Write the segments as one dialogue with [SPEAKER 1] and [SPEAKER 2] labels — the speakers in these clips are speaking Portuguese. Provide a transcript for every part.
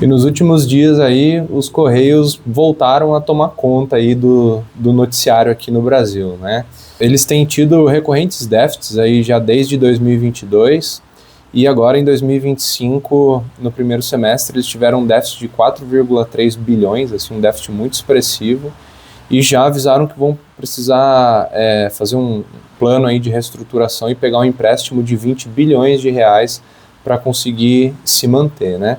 [SPEAKER 1] E nos últimos dias aí, os Correios voltaram a tomar conta aí do noticiário aqui no Brasil, né? Eles têm tido recorrentes déficits aí já desde 2022 e agora em 2025, no primeiro semestre, eles tiveram um déficit de 4,3 bilhões, assim, um déficit muito expressivo, e já avisaram que vão precisar fazer um plano aí de reestruturação e pegar um empréstimo de 20 bilhões de reais para conseguir se manter, né?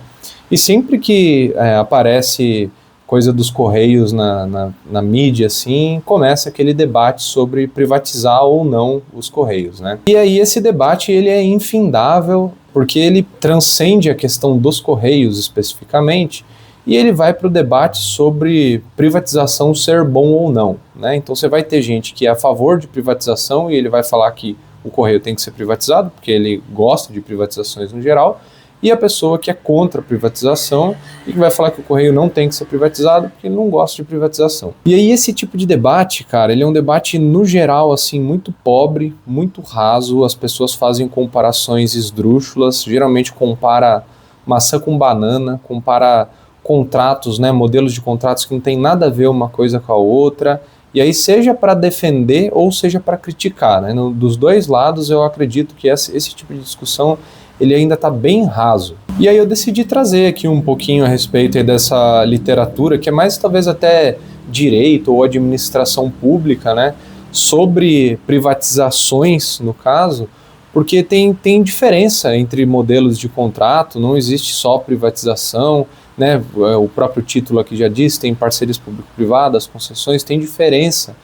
[SPEAKER 1] E sempre que aparece coisa dos Correios na mídia, assim, começa aquele debate sobre privatizar ou não os Correios, né? E aí esse debate, ele é infindável, porque ele transcende a questão dos Correios especificamente, e ele vai para o debate sobre privatização ser bom ou não, né? Então você vai ter gente que é a favor de privatização e ele vai falar que o Correio tem que ser privatizado, porque ele gosta de privatizações no geral, e a pessoa que é contra a privatização e que vai falar que o Correio não tem que ser privatizado porque ele não gosta de privatização. E aí esse tipo de debate, cara, ele é um debate no geral assim muito pobre, muito raso, as pessoas fazem comparações esdrúxulas, geralmente compara maçã com banana, compara contratos, né, modelos de contratos que não tem nada a ver uma coisa com a outra, e aí seja para defender ou seja para criticar, né? Dos dois lados eu acredito que esse tipo de discussão ele ainda está bem raso. E aí eu decidi trazer aqui um pouquinho a respeito aí dessa literatura, que é mais talvez até direito ou administração pública, né, sobre privatizações, no caso, porque tem diferença entre modelos de contrato, não existe só privatização, né, o próprio título aqui já diz, tem parcerias público-privadas, concessões, tem diferença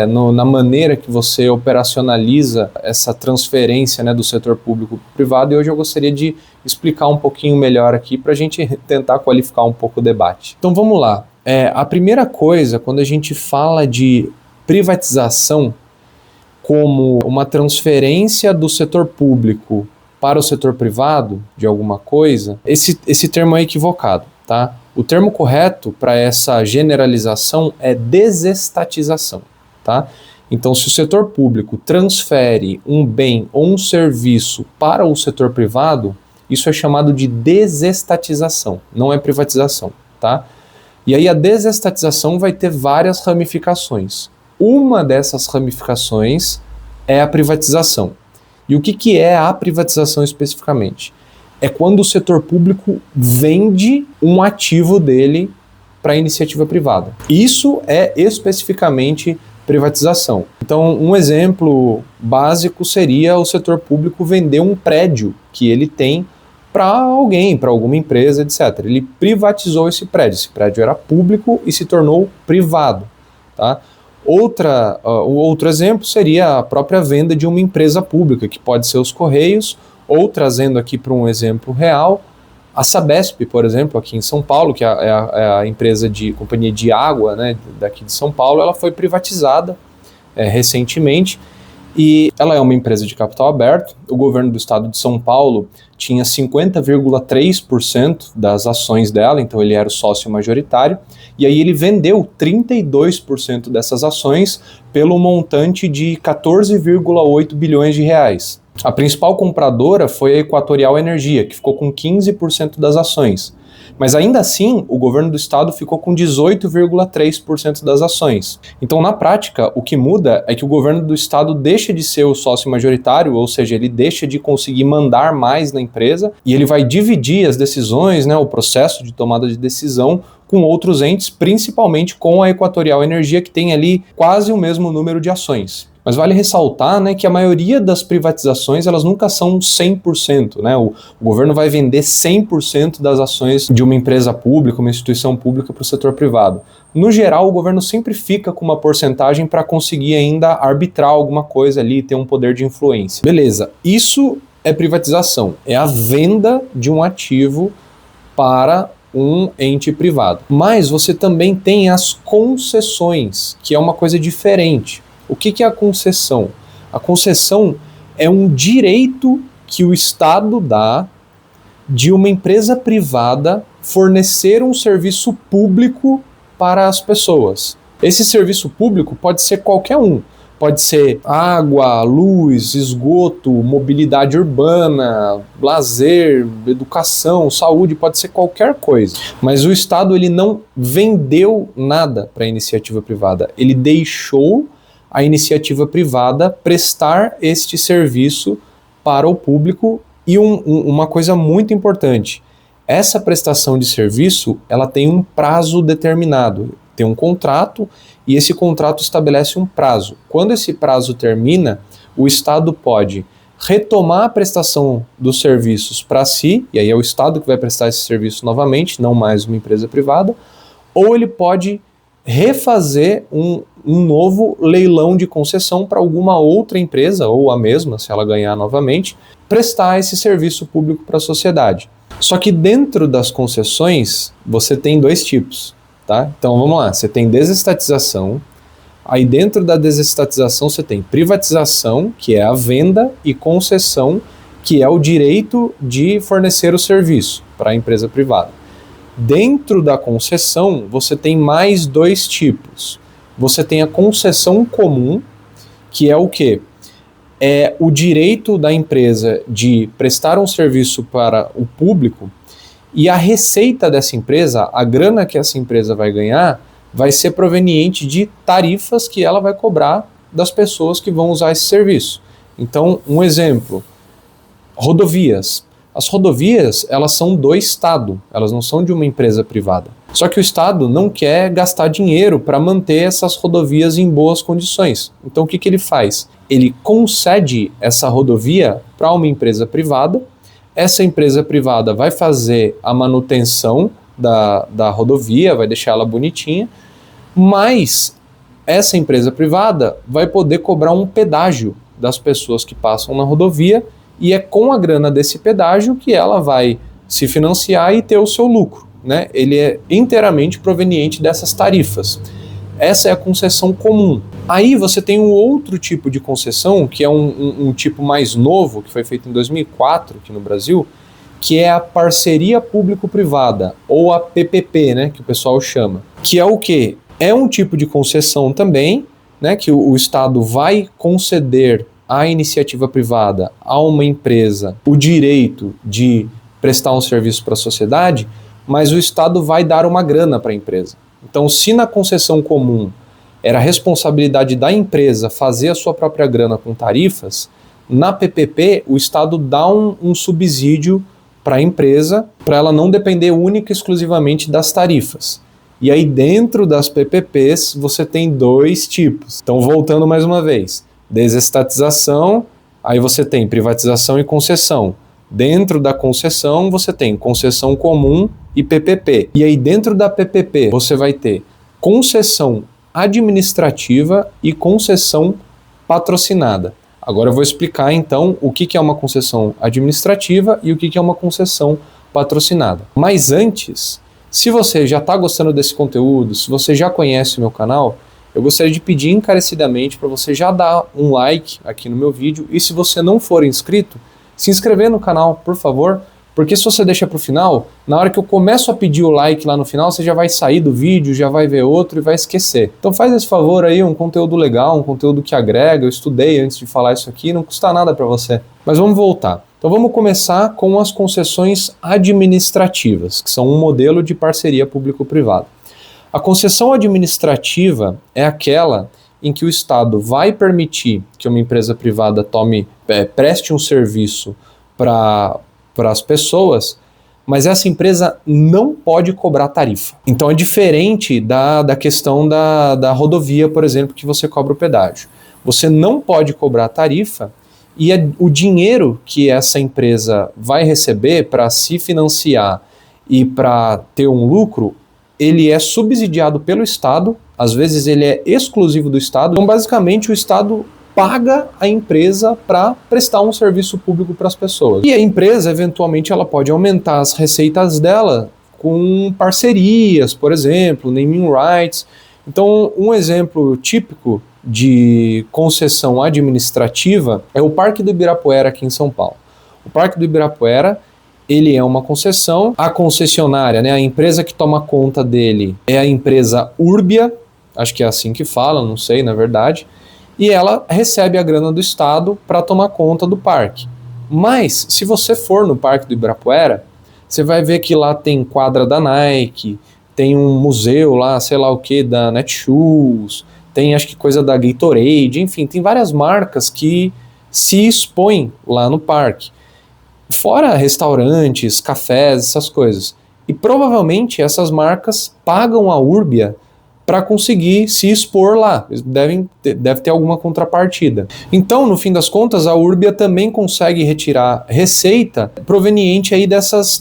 [SPEAKER 1] na maneira que você operacionaliza essa transferência, né, do setor público para o privado, e hoje eu gostaria de explicar um pouquinho melhor aqui para a gente tentar qualificar um pouco o debate. Então vamos lá. A primeira coisa, quando a gente fala de privatização como uma transferência do setor público para o setor privado de alguma coisa, esse termo é equivocado, tá? O termo correto para essa generalização é desestatização. Tá? Então, se o setor público transfere um bem ou um serviço para o setor privado, isso é chamado de desestatização, não é privatização. Tá? E aí a desestatização vai ter várias ramificações. Uma dessas ramificações é a privatização. E o que é a privatização especificamente? É quando o setor público vende um ativo dele para a iniciativa privada. Isso é especificamente privatização. Então, um exemplo básico seria o setor público vender um prédio que ele tem para alguém, para alguma empresa, etc. Ele privatizou esse prédio era público e se tornou privado. Tá? Outro exemplo seria a própria venda de uma empresa pública, que pode ser os Correios, ou trazendo aqui para um exemplo real, a Sabesp, por exemplo, aqui em São Paulo, que é a empresa de companhia de água, né, daqui de São Paulo, ela foi privatizada recentemente e ela é uma empresa de capital aberto. O governo do estado de São Paulo tinha 50,3% das ações dela, então ele era o sócio majoritário, e aí ele vendeu 32% dessas ações pelo montante de 14,8 bilhões de reais. A principal compradora foi a Equatorial Energia, que ficou com 15% das ações. Mas ainda assim, o governo do estado ficou com 18,3% das ações. Então, na prática, o que muda é que o governo do estado deixa de ser o sócio majoritário, ou seja, ele deixa de conseguir mandar mais na empresa e ele vai dividir as decisões, né, o processo de tomada de decisão com outros entes, principalmente com a Equatorial Energia, que tem ali quase o mesmo número de ações. Mas vale ressaltar, né, que a maioria das privatizações elas nunca são 100%. Né? O governo vai vender 100% das ações de uma empresa pública, uma instituição pública para o setor privado. No geral, o governo sempre fica com uma porcentagem para conseguir ainda arbitrar alguma coisa ali, ter um poder de influência. Beleza, isso é privatização, é a venda de um ativo para um ente privado. Mas você também tem as concessões, que é uma coisa diferente. O que é a concessão? A concessão é um direito que o Estado dá de uma empresa privada fornecer um serviço público para as pessoas. Esse serviço público pode ser qualquer um. pode ser água, luz, esgoto, mobilidade urbana, lazer, educação, saúde, pode ser qualquer coisa. Mas o Estado ele não vendeu nada para a iniciativa privada, ele deixou a iniciativa privada prestar este serviço para o público. E uma coisa muito importante, essa prestação de serviço ela tem um prazo determinado, tem um contrato e esse contrato estabelece um prazo. Quando esse prazo termina, o Estado pode retomar a prestação dos serviços para si, e aí é o Estado que vai prestar esse serviço novamente, não mais uma empresa privada, ou ele pode refazer um novo leilão de concessão para alguma outra empresa, ou a mesma, se ela ganhar novamente, prestar esse serviço público para a sociedade. Só que dentro das concessões, você tem dois tipos, tá? Então vamos lá, você tem desestatização, aí dentro da desestatização você tem privatização, que é a venda, e concessão, que é o direito de fornecer o serviço para a empresa privada. Dentro da concessão, você tem mais dois tipos. Você tem a concessão comum, que é o quê? É o direito da empresa de prestar um serviço para o público e a receita dessa empresa, a grana que essa empresa vai ganhar, vai ser proveniente de tarifas que ela vai cobrar das pessoas que vão usar esse serviço. Então, um exemplo, rodovias. As rodovias, elas são do Estado, elas não são de uma empresa privada. Só que o Estado não quer gastar dinheiro para manter essas rodovias em boas condições. Então o que ele faz? Ele concede essa rodovia para uma empresa privada, essa empresa privada vai fazer a manutenção da rodovia, vai deixar ela bonitinha, mas essa empresa privada vai poder cobrar um pedágio das pessoas que passam na rodovia, e é com a grana desse pedágio que ela vai se financiar e ter o seu lucro, né? Ele é inteiramente proveniente dessas tarifas. Essa é a concessão comum. Aí você tem um outro tipo de concessão, que é um tipo mais novo, que foi feito em 2004 aqui no Brasil, que é a parceria público-privada, ou a PPP, né, que o pessoal chama. Que é o quê? É um tipo de concessão também, né, que o Estado vai conceder à iniciativa privada, a uma empresa, o direito de prestar um serviço para a sociedade, mas o Estado vai dar uma grana para a empresa. Então, se na concessão comum era a responsabilidade da empresa fazer a sua própria grana com tarifas, na PPP o Estado dá um subsídio para a empresa, para ela não depender única e exclusivamente das tarifas. E aí dentro das PPPs você tem dois tipos. Então, voltando mais uma vez, desestatização, aí você tem privatização e concessão. Dentro da concessão você tem concessão comum e PPP. E aí dentro da PPP você vai ter concessão administrativa e concessão patrocinada. Agora eu vou explicar então o que é uma concessão administrativa e o que é uma concessão patrocinada. Mas antes, se você já está gostando desse conteúdo, se você já conhece o meu canal, eu gostaria de pedir encarecidamente para você já dar um like aqui no meu vídeo, e se você não for inscrito, se inscrever no canal, por favor, porque se você deixa para o final, na hora que eu começo a pedir o like lá no final, você já vai sair do vídeo, já vai ver outro e vai esquecer. Então faz esse favor aí, um conteúdo legal, um conteúdo que agrega, eu estudei antes de falar isso aqui, não custa nada para você. Mas vamos voltar. Então vamos começar com as concessões administrativas, que são um modelo de parceria público-privada. A concessão administrativa é aquela em que o Estado vai permitir que uma empresa privada preste um serviço para as pessoas, mas essa empresa não pode cobrar tarifa. Então é diferente da questão da rodovia, por exemplo, que você cobra o pedágio. Você não pode cobrar tarifa e o dinheiro que essa empresa vai receber para se financiar e para ter um lucro, ele é subsidiado pelo Estado, às vezes ele é exclusivo do Estado. Então basicamente o Estado paga a empresa para prestar um serviço público para as pessoas. E a empresa, eventualmente, ela pode aumentar as receitas dela com parcerias, por exemplo, naming rights. Então, um exemplo típico de concessão administrativa é o Parque do Ibirapuera aqui em São Paulo. O Parque do Ibirapuera, ele é uma concessão. A concessionária, né, a empresa que toma conta dele é a empresa Urbia, acho que é assim que fala, não sei, na verdade. e ela recebe a grana do Estado para tomar conta do parque. Mas, se você for no Parque do Ibirapuera, você vai ver que lá tem quadra da Nike, tem um museu lá, sei lá o que, da Netshoes, tem acho que coisa da Gatorade, enfim, tem várias marcas que se expõem lá no parque. Fora restaurantes, cafés, essas coisas. E provavelmente essas marcas pagam a Urbia para conseguir se expor lá. Eles deve ter alguma contrapartida. Então, no fim das contas, a Urbia também consegue retirar receita proveniente aí dessas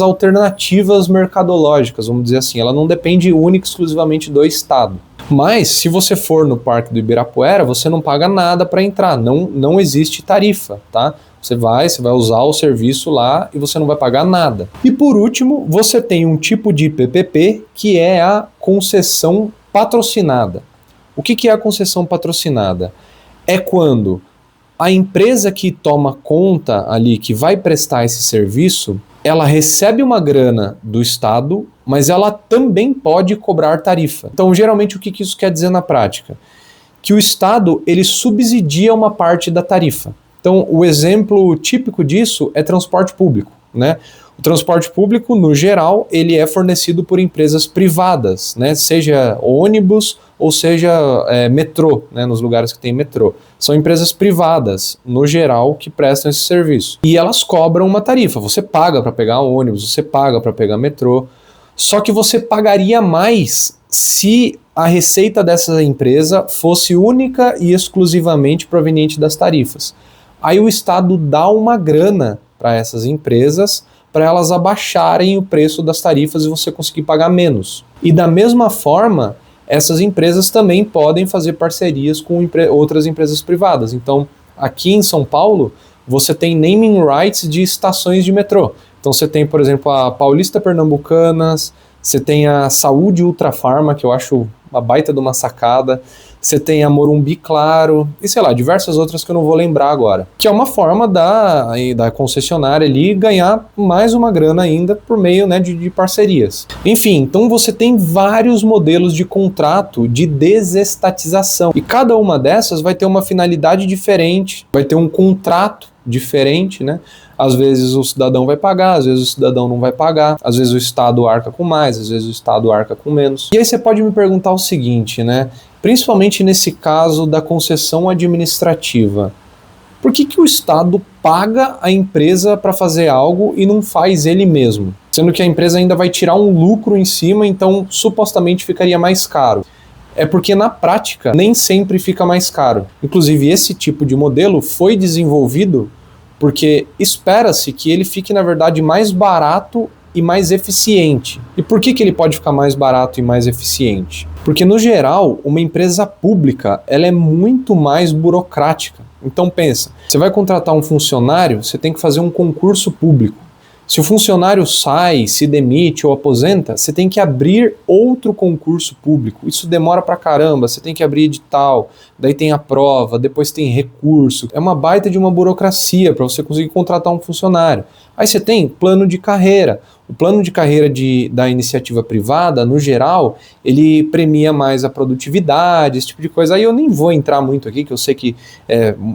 [SPEAKER 1] alternativas mercadológicas, vamos dizer assim. Ela não depende única e exclusivamente do Estado. Mas, se você for no Parque do Ibirapuera, você não paga nada para entrar, não existe tarifa, tá? Você vai usar o serviço lá e você não vai pagar nada. E por último, você tem um tipo de PPP que é a concessão patrocinada. O que é a concessão patrocinada? É quando a empresa que toma conta ali, que vai prestar esse serviço, ela recebe uma grana do Estado, mas ela também pode cobrar tarifa. Então, geralmente, o que isso quer dizer na prática? Que o Estado, ele subsidia uma parte da tarifa. Então, o exemplo típico disso é transporte público, né? O transporte público, no geral, ele é fornecido por empresas privadas, né? Seja ônibus ou seja metrô, né? Nos lugares que tem metrô. São empresas privadas, no geral, que prestam esse serviço. E elas cobram uma tarifa. Você paga para pegar ônibus, você paga para pegar metrô. Só que você pagaria mais se a receita dessa empresa fosse única e exclusivamente proveniente das tarifas. Aí o Estado dá uma grana para essas empresas para elas abaixarem o preço das tarifas e você conseguir pagar menos. E da mesma forma, essas empresas também podem fazer parcerias com outras empresas privadas. Então, aqui em São Paulo, você tem naming rights de estações de metrô. Então você tem, por exemplo, a Paulista Pernambucanas, você tem a Saúde Ultrafarma, que eu acho uma baita de uma sacada, você tem a Morumbi Claro, e sei lá, diversas outras que eu não vou lembrar agora. Que é uma forma da concessionária ali ganhar mais uma grana ainda por meio, né, de parcerias. Enfim, então você tem vários modelos de contrato de desestatização. E cada uma dessas vai ter uma finalidade diferente, vai ter um contrato diferente, né? Às vezes o cidadão vai pagar, às vezes o cidadão não vai pagar, às vezes o Estado arca com mais, às vezes o Estado arca com menos. E aí você pode me perguntar o seguinte, né? Principalmente nesse caso da concessão administrativa. Por que o Estado paga a empresa para fazer algo e não faz ele mesmo? Sendo que a empresa ainda vai tirar um lucro em cima, então supostamente ficaria mais caro. É porque na prática nem sempre fica mais caro. Inclusive esse tipo de modelo foi desenvolvido porque espera-se que ele fique na verdade mais barato e mais eficiente. E por que ele pode ficar mais barato e mais eficiente? Porque no geral, uma empresa pública ela é muito mais burocrática. Então pensa, você vai contratar um funcionário, você tem que fazer um concurso público. Se o funcionário sai, se demite ou aposenta, você tem que abrir outro concurso público. Isso demora pra caramba, você tem que abrir edital, daí tem a prova, depois tem recurso. É uma baita de uma burocracia para você conseguir contratar um funcionário. Aí você tem plano de carreira. O plano de carreira da iniciativa privada, no geral, ele premia mais a produtividade, esse tipo de coisa. Aí eu nem vou entrar muito aqui, que eu sei que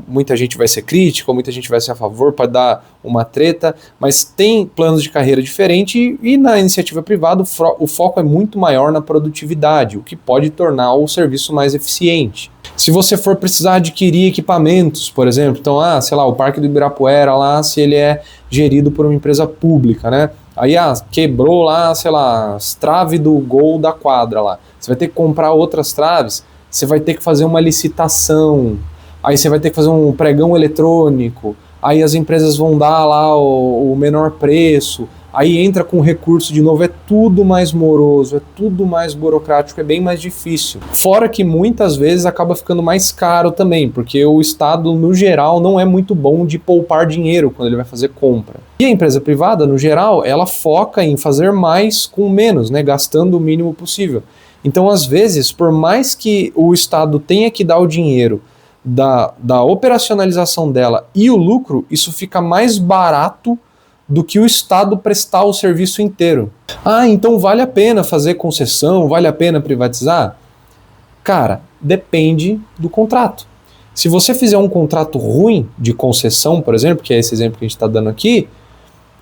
[SPEAKER 1] muita gente vai ser crítica, ou muita gente vai ser a favor, para dar uma treta, mas tem planos de carreira diferentes e na iniciativa privada o foco é muito maior na produtividade, o que pode tornar o serviço mais eficiente. Se você for precisar adquirir equipamentos, por exemplo, então, sei lá, o Parque do Ibirapuera lá, se ele é gerido por uma empresa pública, né? Aí, quebrou lá, sei lá, as traves do gol da quadra lá. Você vai ter que comprar outras traves, você vai ter que fazer uma licitação, aí você vai ter que fazer um pregão eletrônico, aí as empresas vão dar lá o menor preço, aí entra com recurso de novo, é tudo mais moroso, é tudo mais burocrático, é bem mais difícil. Fora que muitas vezes acaba ficando mais caro também, porque o Estado, no geral, não é muito bom de poupar dinheiro quando ele vai fazer compra. E a empresa privada, no geral, ela foca em fazer mais com menos, né, gastando o mínimo possível. Então, às vezes, por mais que o Estado tenha que dar o dinheiro da operacionalização dela e o lucro, isso fica mais barato do que o Estado prestar o serviço inteiro. Então vale a pena fazer concessão, vale a pena privatizar? Cara, depende do contrato. Se você fizer um contrato ruim de concessão, por exemplo, que é esse exemplo que a gente está dando aqui,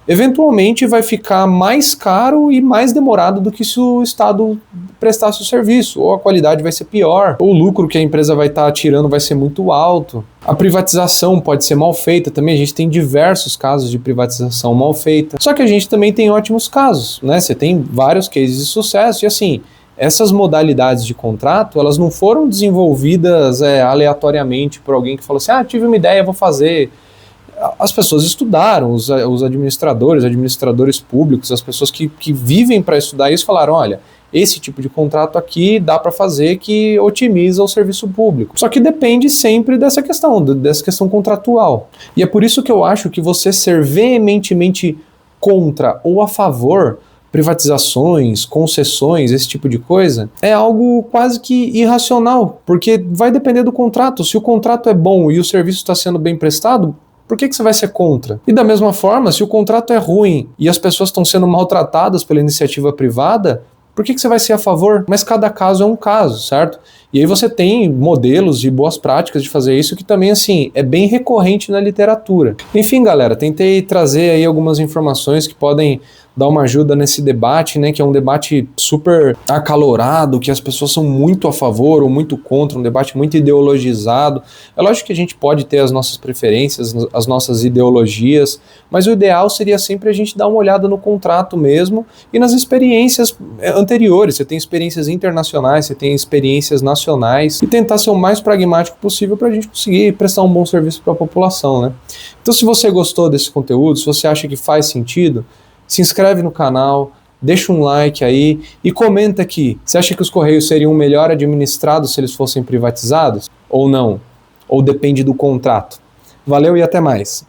[SPEAKER 1] eventualmente vai ficar mais caro e mais demorado do que se o Estado prestasse o serviço, ou a qualidade vai ser pior, ou o lucro que a empresa vai estar tirando vai ser muito alto. A privatização pode ser mal feita também, a gente tem diversos casos de privatização mal feita, só que a gente também tem ótimos casos, né? Você tem vários cases de sucesso, e assim, essas modalidades de contrato, elas não foram desenvolvidas aleatoriamente por alguém que falou assim, tive uma ideia, vou fazer. As pessoas estudaram, os administradores públicos, as pessoas que vivem para estudar isso falaram, olha, esse tipo de contrato aqui dá para fazer que otimiza o serviço público. Só que depende sempre dessa questão contratual. E é por isso que eu acho que você ser veementemente contra ou a favor privatizações, concessões, esse tipo de coisa, é algo quase que irracional, porque vai depender do contrato. Se o contrato é bom e o serviço está sendo bem prestado, por que você vai ser contra? E da mesma forma, se o contrato é ruim e as pessoas estão sendo maltratadas pela iniciativa privada, por que você vai ser a favor? Mas cada caso é um caso, certo? E aí você tem modelos de boas práticas de fazer isso que também, assim, é bem recorrente na literatura. Enfim, galera, tentei trazer aí algumas informações que podem dar uma ajuda nesse debate, né, que é um debate super acalorado, que as pessoas são muito a favor ou muito contra, um debate muito ideologizado. É lógico que a gente pode ter as nossas preferências, as nossas ideologias, mas o ideal seria sempre a gente dar uma olhada no contrato mesmo e nas experiências anteriores. Você tem experiências internacionais, você tem experiências nacionais, e tentar ser o mais pragmático possível para a gente conseguir prestar um bom serviço para a população, né? Então, se você gostou desse conteúdo, se você acha que faz sentido, se inscreve no canal, deixa um like aí e comenta aqui. Você acha que os Correios seriam melhor administrados se eles fossem privatizados? Ou não? Ou depende do contrato? Valeu e até mais!